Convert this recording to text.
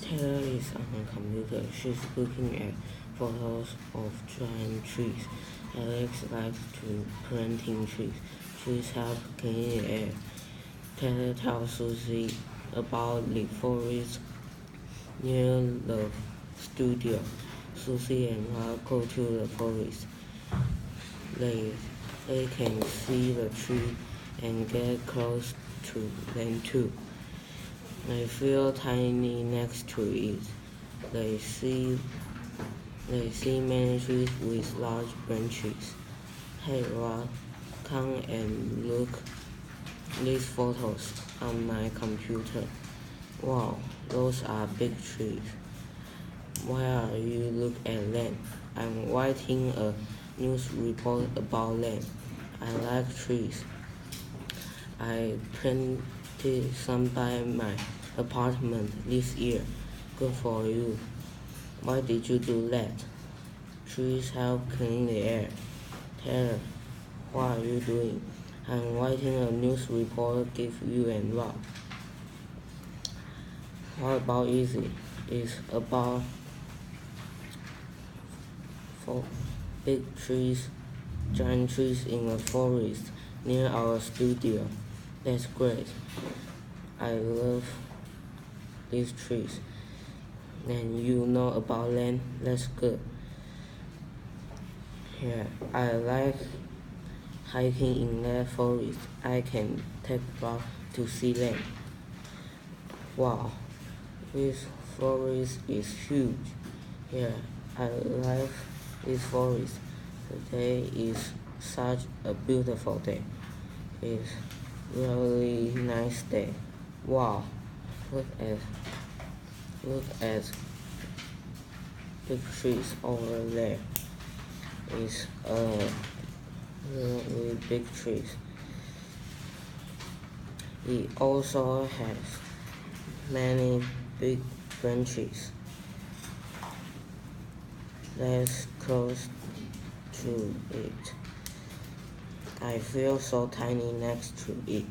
Taylor is on her computer. She's looking at photos of giant trees. Alex likes to planting trees. Trees help clean the air. Taylor tells Susie about the forest near the studio. Susie and Mark go to the forest. They can see the tree and get close to them too. They feel tiny next to it. They see many trees with large branches. Hey Rod, come and look these photos on my computer. Wow, those are big trees. Why are you look at them? I'm writing a news report about them. I like trees. I planted some by my apartment this year. Good for you. Why did you do that? Trees help clean the air. Taylor, what are you doing? I'm writing a news report give you and Rob. What about easy? It's about for big trees, giant trees in a forest near our studio. That's great. I love these trees. And you know about them? That's good. Yeah, I like hiking in that forest. I can take Bob to see them. Wow, this forest is huge. Yeah, I like this forest. Today is such a beautiful day. It's really nice day. Wow, look at big trees over there. It's really big trees. It also has many big branches. Let's close to it. I feel so tiny next to it.